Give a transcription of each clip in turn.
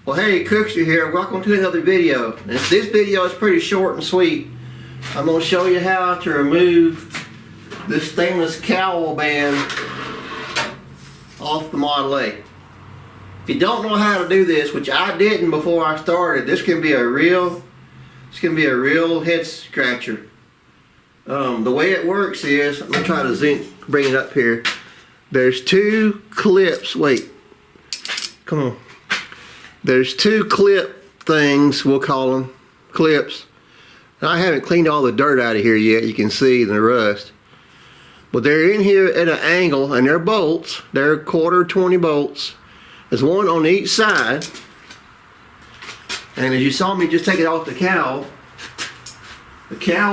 Well, hey, Cookster here. Welcome to another video. This video is pretty short and sweet. I'm going to show you how to remove this stainless cowl band off the Model A. If you don't know how to do this, which I didn't before I started, this can be a real head scratcher. The way it works is, I'm going to try to bring it up here. There's two clips. Wait, come on. There's two clip things, we'll call them clips. Now, I haven't cleaned all the dirt out of here yet, you can see the rust. But they're in here at an angle, and they're bolts. They're 1/4 20 bolts. There's one on each side. And as you saw me just take it off the cowl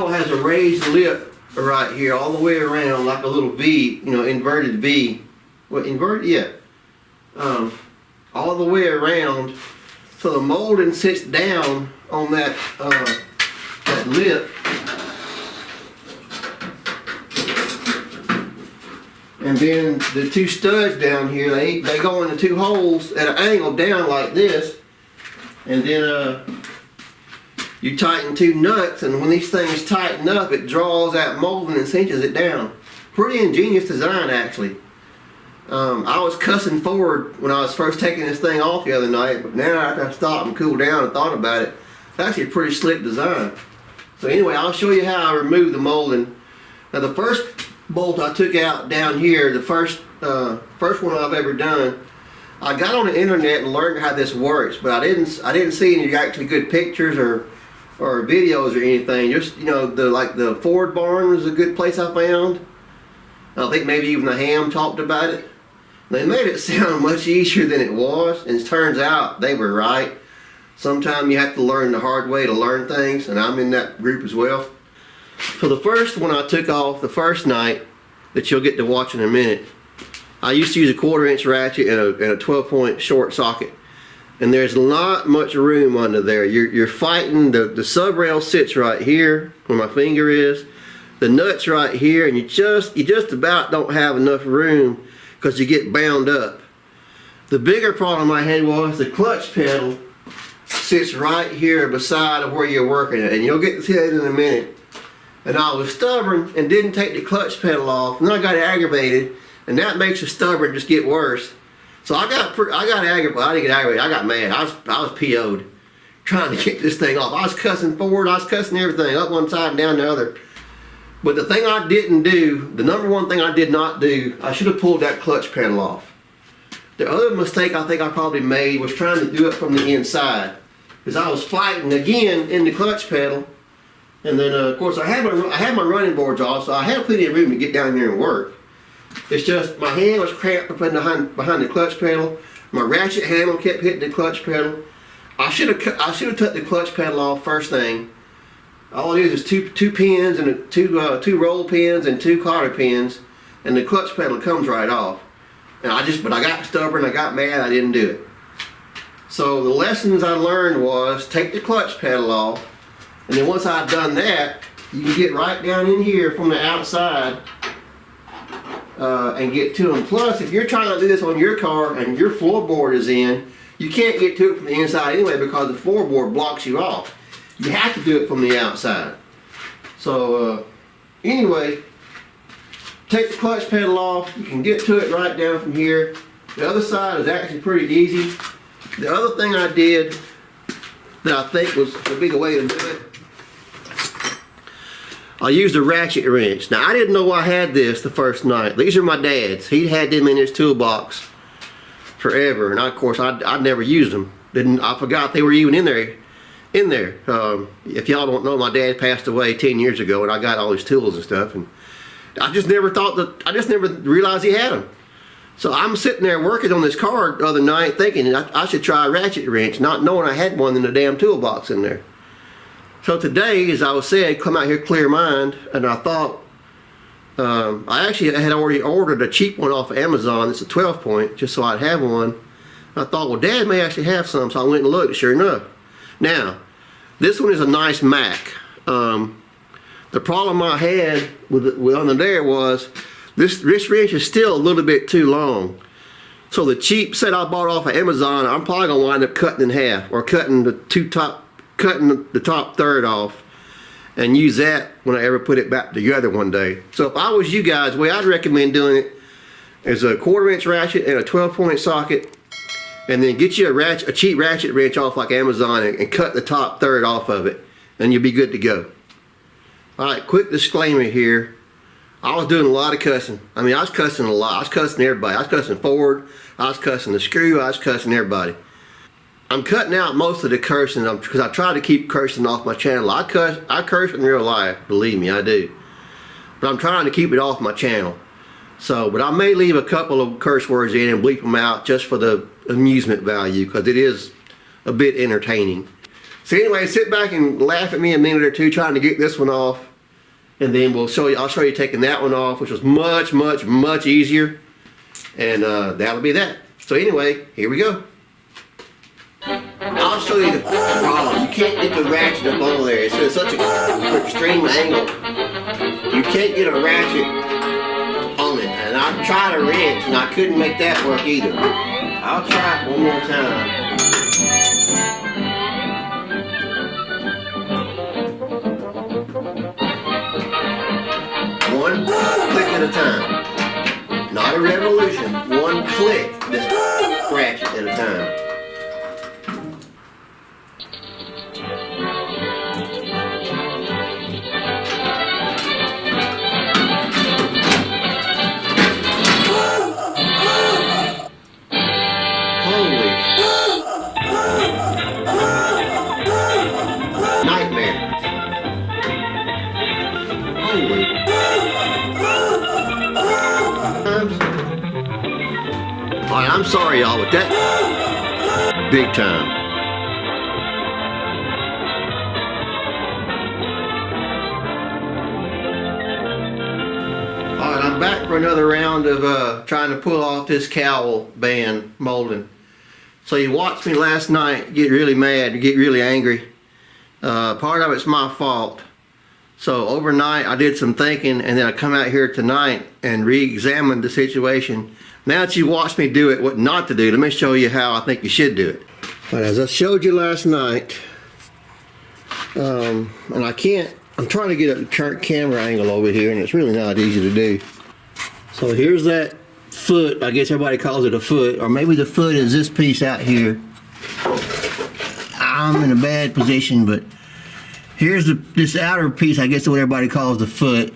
has a raised lip right here all the way around, like a little V, you know, inverted V. What, inverted? Yeah. All the way around, so the molding sits down on that lip, and then the two studs down here, they go into two holes at an angle down like this, and then you tighten two nuts, and when these things tighten up, it draws that molding and cinches it down. Pretty ingenious design, actually. I was cussing forward when I was first taking this thing off the other night, but now after I stopped and cooled down and thought about it, it's actually a pretty slick design. So anyway, I'll show you how I remove the molding. Now, the first bolt I took out down here, the first one I've ever done, I got on the internet and learned how this works, but I didn't see any actually good pictures or videos or anything. Just, you know, the Ford barn was a good place I found. I think maybe even the Ham talked about it. They made it sound much easier than it was, and it turns out they were right. Sometimes you have to learn the hard way to learn things, and I'm in that group as well. So the first one I took off the first night, that you'll get to watch in a minute, I used to use a 1/4 inch ratchet and a 12-point short socket. And there's not much room under there. You're fighting, the sub rail sits right here where my finger is. The nut's right here, and you just about don't have enough room because you get bound up. The bigger problem I had was the clutch pedal sits right here beside of where you're working at, and you'll get to see that in a minute. And I was stubborn and didn't take the clutch pedal off, and then I got aggravated, and that makes the stubborn just get worse. So I got aggravated. I didn't get aggravated. I got mad. I was PO'd trying to get this thing off. I was cussing forward. I was cussing everything up one side and down the other. But the thing I didn't do, the number one thing I did not do, I should have pulled that clutch pedal off. The other mistake I think I probably made was trying to do it from the inside, because I was fighting again in the clutch pedal, and then of course I had my running boards off, so I had plenty of room to get down here and work. It's just my hand was cramped up behind the clutch pedal. My ratchet handle kept hitting the clutch pedal. I should have took the clutch pedal off first thing. All it is two pins and two roll pins and two cotter pins, and the clutch pedal comes right off. And but I got stubborn, I got mad, I didn't do it. So the lessons I learned was take the clutch pedal off, and then once I've done that, you can get right down in here from the outside and get to them. Plus, if you're trying to do this on your car and your floorboard is in, you can't get to it from the inside anyway because the floorboard blocks you off. You have to do it from the outside. So anyway, take the clutch pedal off. You can get to it right down from here. The other side is actually pretty easy. The other thing I did that I think would be the way to do it, I used a ratchet wrench. Now, I didn't know I had this the first night. These are my dad's. He had them in his toolbox forever, and of course I'd never used them. I forgot they were even in there. If y'all don't know, my dad passed away 10 years ago, and I got all his tools and stuff, and I just never realized he had them. So I'm sitting there working on this car the other night thinking I should try a ratchet wrench, not knowing I had one in the damn toolbox in there. So today, as I was saying, come out here clear mind, and I thought, I actually had already ordered a cheap one off of Amazon. It's a 12-point, just so I'd have one. I thought, well, Dad may actually have some, so I went and looked, sure enough. Now, this one is a nice Mac. The problem I had with under there was this wrench is still a little bit too long. So the cheap set I bought off of Amazon, I'm probably gonna wind up cutting in half, or cutting the top third off, and use that when I ever put it back together one day. So if I was you guys, the way I'd recommend doing it is a 1/4 inch ratchet and a 12-point socket, and then get you a cheap ratchet wrench off like Amazon and cut the top third off of it, and you'll be good to go. Alright, quick disclaimer here. I was doing a lot of cussing. I mean, I was cussing a lot. I was cussing everybody. I was cussing Ford. I was cussing the screw. I was cussing everybody. I'm cutting out most of the cursing because I try to keep cursing off my channel. I curse in real life, believe me, I do. But I'm trying to keep it off my channel. So, but I may leave a couple of curse words in and bleep them out just for the amusement value, because it is a bit entertaining. So anyway, sit back and laugh at me a minute or two trying to get this one off, and then I'll show you taking that one off, which was much easier, and that'll be that. So anyway, here we go. I'll show you the problem. You can't get the ratchet up on there. It's at such an extreme angle. You can't get a ratchet on it. And I've tried a wrench and I couldn't make that work either. I'll try it one more time. One click at a time. Not a revolution. One click, this ratchet at a time. Alright, I'm sorry y'all, but that big time. Alright, I'm back for another round of trying to pull off this cowl band molding. So you watched me last night get really mad, get really angry. Part of it's my fault. So overnight I did some thinking, and then I come out here tonight and re-examined the situation. Now that you watched me do it, what not to do, let me show you how I think you should do it. But as I showed you last night, and I'm trying to get a current camera angle over here, and it's really not easy to do. So here's that foot. I guess everybody calls it a foot, or maybe the foot is this piece out here. I'm in a bad position, but here's this outer piece, I guess is what everybody calls the foot,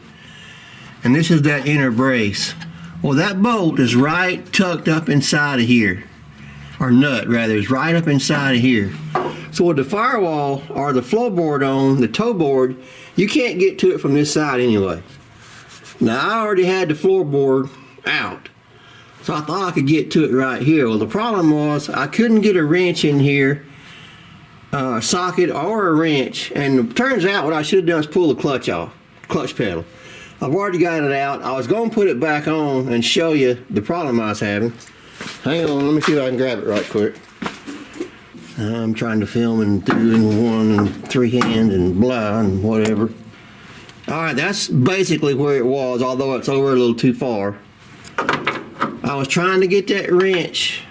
and this is that inner brace. Well, that bolt is right tucked up inside of here, or nut rather, is right up inside of here. So with the firewall or the floorboard on, the toe board, you can't get to it from this side anyway. Now I already had the floorboard out, so I thought I could get to it right here. Well, the problem was I couldn't get a wrench in here, socket or a wrench, and it turns out what I should have done is pull the clutch off, clutch pedal. I've already got it out. I was going to put it back on and show you the problem I was having. Hang on, let me see if I can grab it right quick. I'm trying to film and do it in 1 and 3 hands and blah and whatever. Alright, that's basically where it was, although it's over a little too far. I was trying to get that wrench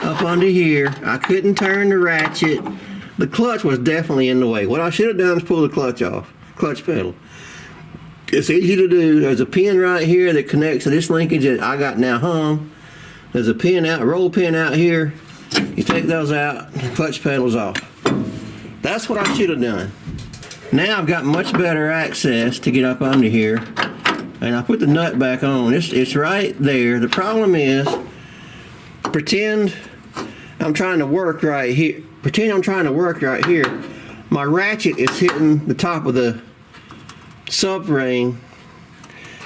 up under here. I couldn't turn the ratchet. The clutch was definitely in the way. What I should have done is pull the clutch off, clutch pedal. It's easy to do. There's a pin right here that connects to this linkage that I got now hung. There's a pin out, a roll pin out here. You take those out, the clutch pedal's off. That's what I should have done. Now I've got much better access to get up under here, and I put the nut back on. It's right there. The problem is, pretend I'm trying to work right here. Pretend I'm trying to work right here. My ratchet is hitting the top of the sub ring,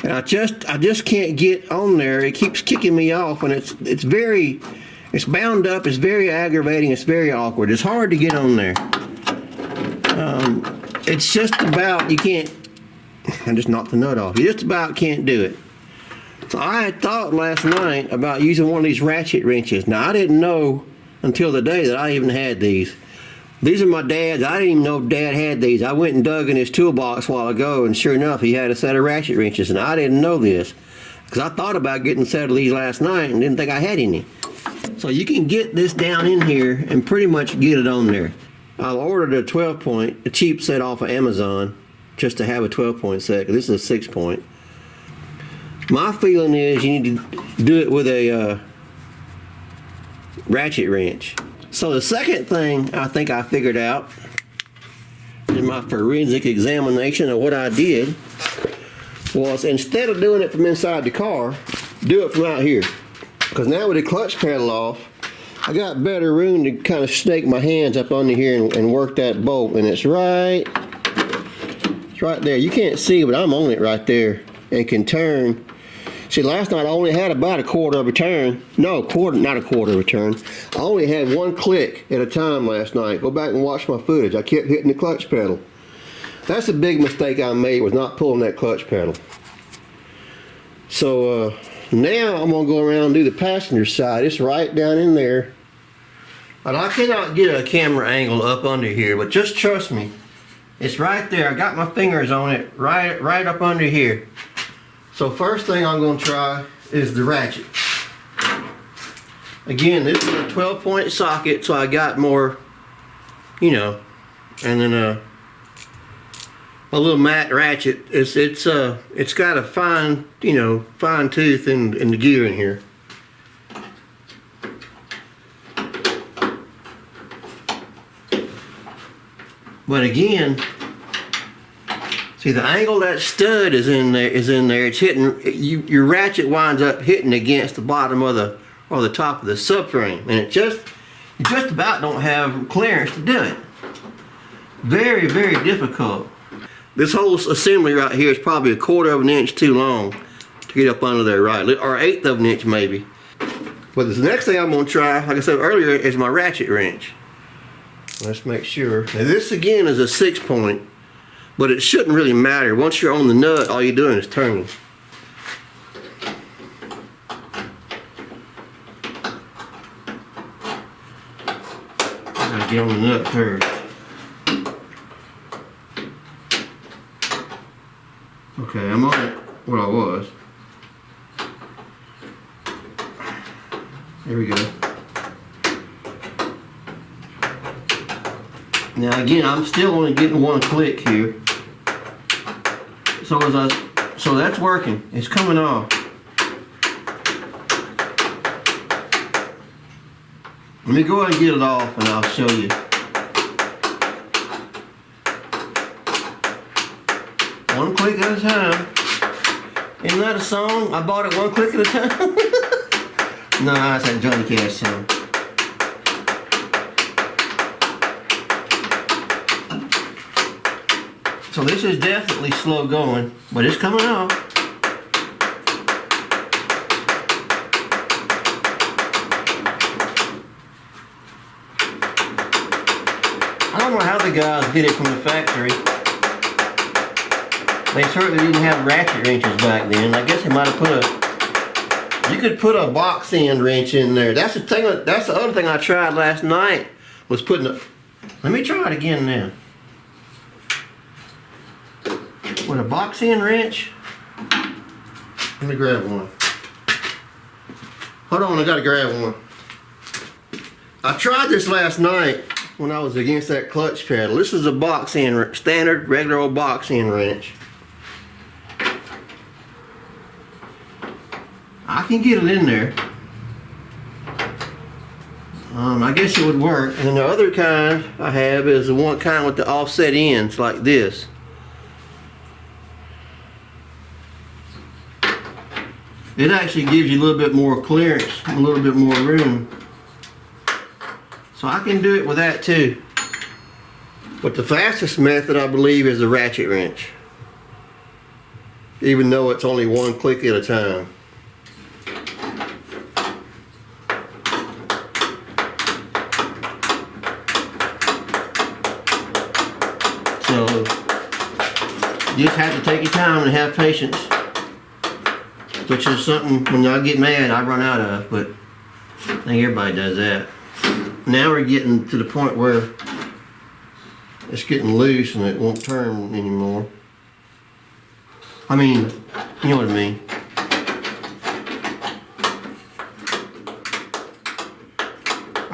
and I just can't get on there. It keeps kicking me off, and it's bound up. It's very aggravating. It's very awkward. It's hard to get on there. It's just about, you can't, I just knocked the nut off. You just about can't do it. So I had thought last night about using one of these ratchet wrenches. Now I didn't know until the day that I even had these. These are my dad's. I didn't even know Dad had these. I went and dug in his toolbox a while ago, and sure enough, he had a set of ratchet wrenches, and I didn't know this. because I thought about getting a set of these last night and didn't think I had any. So you can get this down in here and pretty much get it on there. I ordered a 12 point, a cheap set off of Amazon, just to have a 12 point set. This is a 6 point. My feeling is you need to do it with a ratchet wrench. So the second thing I think I figured out in my forensic examination of what I did was, instead of doing it from inside the car, do it from out here. Because now with the clutch pedal off, I got better room to kind of snake my hands up under here and work that bolt. And it's right there. You can't see, but I'm on it right there and can turn. See, last night I only had about a quarter of a turn. No, not a quarter of a turn. I only had one click at a time last night. Go back and watch my footage. I kept hitting the clutch pedal. That's a big mistake I made, was not pulling that clutch pedal. So now I'm gonna go around and do the passenger side. It's right down in there. But I cannot get a camera angle up under here, but just trust me. It's right there. I got my fingers on it right up under here. So first thing I'm going to try is the ratchet. Again, this is a 12 point socket, so I got more, you know, and then a little matte ratchet. It's got a fine, you know, fine tooth in the gear in here. But again, see, the angle that stud is in there. It's hitting. Your ratchet winds up hitting against the bottom of the top of the subframe, and you just about don't have clearance to do it. Very, very difficult. This whole assembly right here is probably a quarter of an inch too long to get up under there, right, or 1/8 of an inch maybe. But the next thing I'm going to try, like I said earlier, is my ratchet wrench. Let's make sure. Now this again is a 6 point. But it shouldn't really matter. Once you're on the nut, all you're doing is turning. I gotta get on the nut first. Okay, I'm on it where I was. There we go. Now again, I'm still only getting one click here. So that's working. It's coming off. Let me go ahead and get it off and I'll show you. One click at a time. Isn't that a song? I bought it one click at a time. No, that's that Johnny Cash song. So this is definitely slow going, but it's coming off. I don't know how the guys did it from the factory. They certainly didn't have ratchet wrenches back then. I guess they might have you could put a box end wrench in there. That's the thing. That's the other thing I tried last night, was putting a. Let me try it again now. With a box end wrench. Let me grab one. Hold on, I gotta grab one. I tried this last night when I was against that clutch pedal. This is a box end, standard, regular old box end wrench. I can get it in there. I guess it would work. And then the other kind I have is the one kind with the offset ends like this. It actually gives you a little bit more clearance, a little bit more room. So I can do it with that too. But the fastest method, I believe, is the ratchet wrench. Even though it's only one click at a time. So you just have to take your time and have patience. Which is something, when I get mad, I run out of, but I think everybody does that. Now we're getting to the point where it's getting loose and it won't turn anymore. I mean, you know what I mean.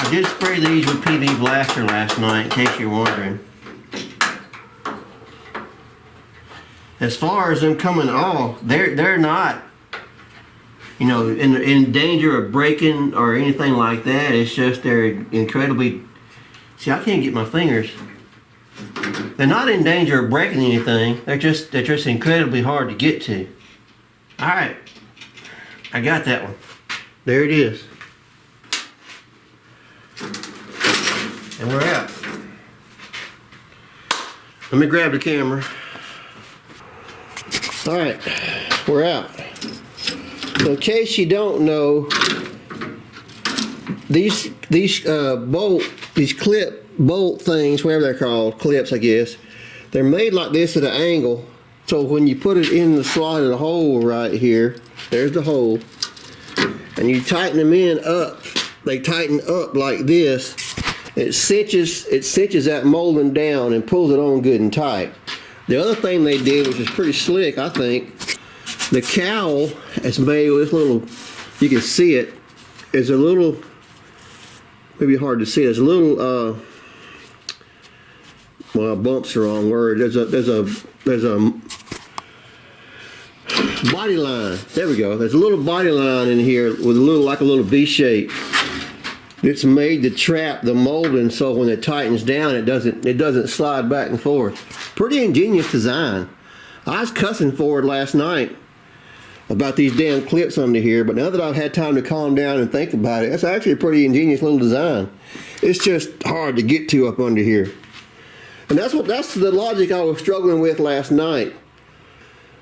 I did spray these with PV Blaster last night, in case you're wondering. As far as them coming off, they're not, you know, in danger of breaking or anything like that. It's just they're incredibly. See, I can't get my fingers. They're not in danger of breaking anything. They're just incredibly hard to get to. All right, I got that one. There it is. And we're out. Let me grab the camera. All right, we're out. So in case you don't know, these clip bolt things, whatever they're called, clips I guess, they're made like this at an angle. So when you put it in the slot of the hole right here, there's the hole, and you tighten them in up. They tighten up like this. It cinches that molding down and pulls it on good and tight. The other thing they did, which is pretty slick, I think, the cowl is made with this little, you can see it, is a little, maybe hard to see, there's a little, well, bump's the wrong word, there's a body line, there we go, there's a little body line in here with a little, like a little V shape. It's made to trap the molding so when it tightens down it doesn't slide back and forth. Pretty ingenious design. I was cussing for it last night about these damn clips under here, but now that I've had time to calm down and think about it, that's actually a pretty ingenious little design. It's just hard to get to up under here. And that's the logic I was struggling with last night.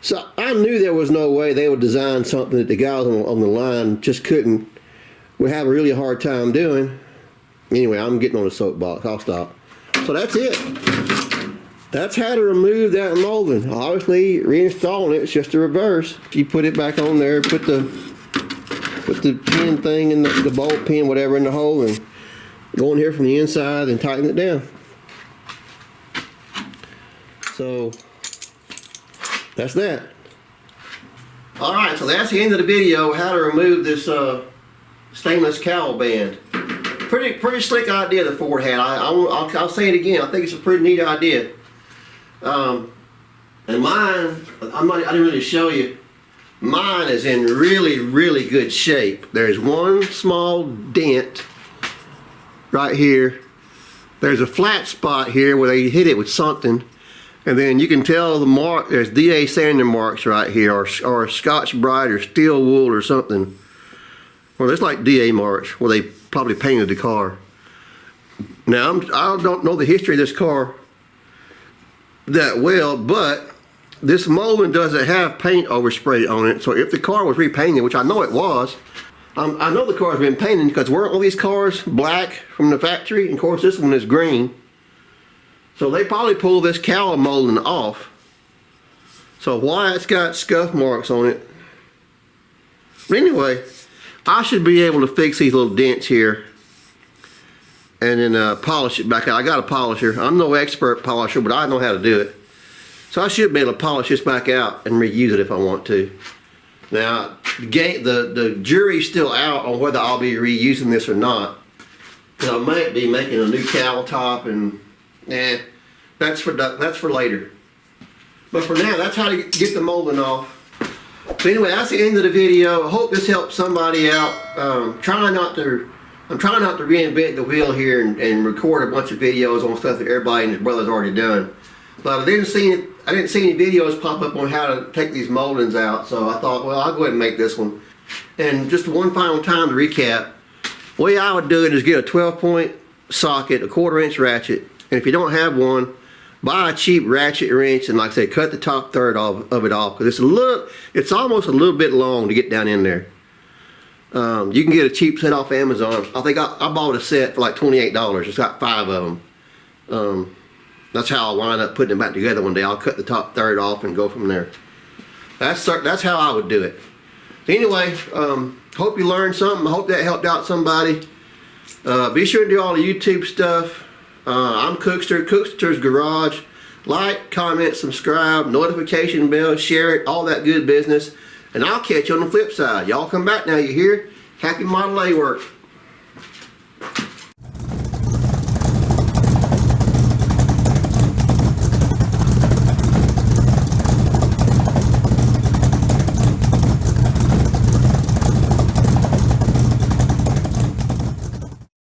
So I knew there was no way they would design something that the guys on the line just would have a really hard time doing. Anyway, I'm getting on a soapbox. I'll stop. So that's it. That's how to remove that molding. Obviously, reinstalling it's just a reverse. You put it back on there, put the pin thing in the bolt pin, whatever, in the hole, and go in here from the inside and tighten it down. So that's that. All right, so that's the end of the video. How to remove this stainless cowl band. Pretty slick idea the Ford had. I'll say it again. I think it's a pretty neat idea. And mine, I didn't really show you. Mine is in really good shape. There's one small dent right here. There's a flat spot here where they hit it with something. And then you can tell the mark, there's DA sander marks right here, or Scotch Brite or steel wool or something. Well, it's like DA marks where they probably painted the car. Now, I don't know the history of this car that well, but this molding doesn't have paint oversprayed on it. So if the car was repainted, which I know it was, I know the car's been painted because weren't all these cars black from the factory? And of course, this one is green. So they probably pulled this cowl molding off. So why it's got scuff marks on it. But anyway, I should be able to fix these little dents here and then polish it back out. I got a polisher. I'm no expert polisher, but I know how to do it. So I should be able to polish this back out and reuse it if I want to. Now, the jury's still out on whether I'll be reusing this or not. I might be making a new cowl top, and that's for later. But for now, that's how to get the molding off. So anyway, that's the end of the video. I hope this helps somebody out. I'm trying not to reinvent the wheel here and record a bunch of videos on stuff that everybody and his brother's already done. But I didn't see any videos pop up on how to take these moldings out, so I thought, well, I'll go ahead and make this one. And just one final time to recap, the way I would do it is get a 12-point socket, a 1/4 inch ratchet, and if you don't have one, buy a cheap ratchet wrench and, like I say, cut the top third of it off, because it's almost a little bit long to get down in there. You can get a cheap set off Amazon. I think I bought a set for like $28. It's got 5 of them. That's how I'll wind up putting them back together one day. I'll cut the top third off and go from there. That's how I would do it. Anyway, hope you learned something. I hope that helped out somebody. Be sure to do all the YouTube stuff. I'm Cookster, Cookster's Garage. Like, comment, subscribe, notification bell, share it, all that good business. And I'll catch you on the flip side. Y'all come back now, you hear? Happy Model A work.